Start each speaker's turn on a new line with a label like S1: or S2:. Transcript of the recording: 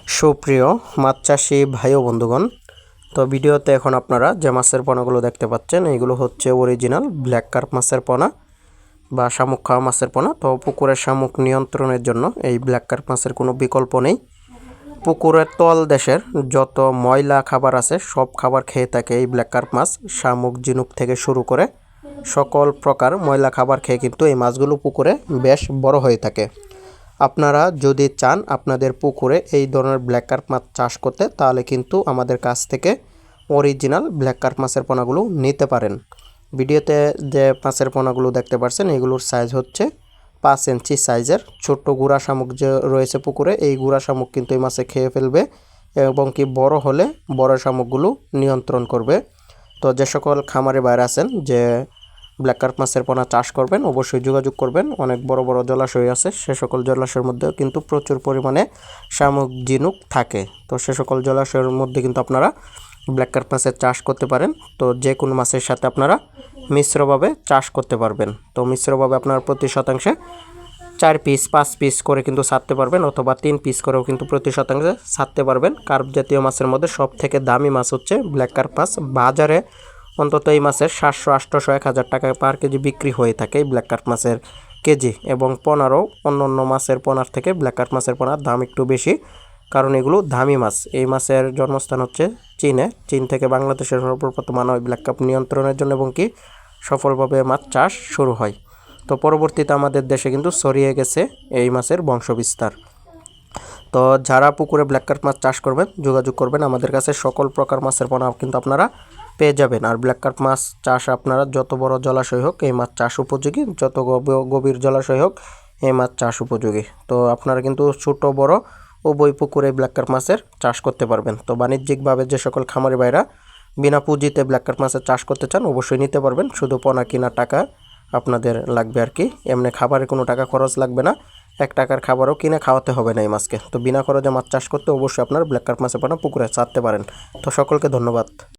S1: সুপ্রিয় মাছ চাষি ভাই ও বন্ধুগণ, তো ভিডিওতে এখন আপনারা যে মাছের পোনাগুলো দেখতে পাচ্ছেন এইগুলো হচ্ছে অরিজিনাল ব্ল্যাক কার্প মাছের পোনা বা শামুক খাওয়া মাছের পোনা। তো পুকুরের শামুক নিয়ন্ত্রণের জন্য এই ব্ল্যাক কার্প মাছের কোনো বিকল্প নেই। পুকুরের তল দেশের যত ময়লা খাবার আছে সব খাবার খেয়ে থাকে এই ব্ল্যাক কার্প মাছ। শামুক, ঝিনুক থেকে শুরু করে সকল প্রকার ময়লা খাবার খেয়ে কিন্তু এই মাছগুলো পুকুরে বেশ বড় হয়ে থাকে। আপনারা যদি চান আপনাদের পুকুরে এই ধরনের ব্ল্যাক কার্প মাছ চাষ করতে, তাহলে কিন্তু আমাদের কাছ থেকে অরিজিনাল ব্ল্যাক কার্প মাছের পোনাগুলো নিতে পারেন। ভিডিওতে যে মাছের পোনাগুলো দেখতে পাচ্ছেন এগুলোর সাইজ হচ্ছে 5 ইঞ্চি সাইজের। ছোট্ট গুড়া শামুক যে রয়েছে পুকুরে, এই গুড়া শামুক কিন্তু এই মাছে খেয়ে ফেলবে এবং কি বড় হলে বড় শামুকগুলো নিয়ন্ত্রণ করবে। তো যে সকল খামারে বাইরে আছেন যে ব্ল্যাক কার্প মাছের পোনা চাষ করবেন, অবশ্যই যোগাযোগ করবেন। অনেক বড় বড় জলাশয় আছে, সে সকল জলাশয়ের মধ্যেও কিন্তু প্রচুর পরিমাণে শামুক, ঝিনুক থাকে। তো সে সকল জলাশয়ের মধ্যে কিন্তু আপনারা ব্ল্যাক কার্প মাছের চাষ করতে পারেন। তো যে কোনো মাছের সাথে আপনারা মিশ্রভাবে চাষ করতে পারবেন। তো মিশ্রভাবে আপনারা প্রতি শতাংশে 4 পিস 5 পিস করে কিন্তু ছাড়তে পারবেন, অথবা 3 পিস করেও কিন্তু প্রতি শতাংশে ছাড়তে পারবেন। কার্প জাতীয় মাছের মধ্যে সব থেকে দামি মাছ হচ্ছে ব্ল্যাক কার্প মাছ। বাজারে অন্তত এই মাছের 700, 800, 1000 টাকা পার কেজি বিক্রি হয়ে থাকে এই ব্ল্যাক কার্প মাছের কেজি। এবং পোনারও অন্য মাছের পোনার থেকে ব্ল্যাক কার্প মাছের পোনার দাম একটু বেশি, কারণ এগুলো দামি মাছ। এই মাছের জন্মস্থান হচ্ছে চীনে। চীন থেকে বাংলাদেশের সর্বপ্রথম আনা হয় ব্ল্যাক কার্প নিয়ন্ত্রণের জন্য এবং কি সফলভাবে মাছ চাষ শুরু হয়। তো পরবর্তীতে আমাদের দেশে কিন্তু ছড়িয়ে গেছে এই মাছের বংশবিস্তার। তো যারা পুকুরে ব্ল্যাক কার্প মাছ চাষ করবেন যোগাযোগ করবেন আমাদের কাছে। সকল প্রকার মাছের পোনা কিন্তু আপনারা পেয়ে যাবেন। আর ব্ল্যাক কার্প মাছ চাষ আপনারা যত বড় জলাশয় হোক এই মাছ চাষ উপযোগী, যত গভীর জলাশয় হোক এই মাছ চাষ উপযোগী। তো আপনারা কিন্তু ছোট বড় উভয় পুকুরে ব্ল্যাক কার্প মাছের চাষ করতে পারবেন। তো বাণিজ্যিকভাবে যে সকল খামারি ভাইরা বিনা পুঁজিতে ব্ল্যাক কার্প মাছের চাষ করতে চান অবশ্যই নিতে পারবেন। শুধু পোনা কেনার টাকা আপনাদের লাগবে আর কি, এমনি খাবারে কোনো টাকা খরচ লাগবে না। 1 টাকার খাবারও কিনে খাওয়াতে হবে না এই মাছকে। তো বিনা খরচে মাছ চাষ করতে অবশ্যই আপনার ব্ল্যাক কার্প মাছের পোনা পুকুরে ছাড়তে পারেন। তো সকলকে ধন্যবাদ।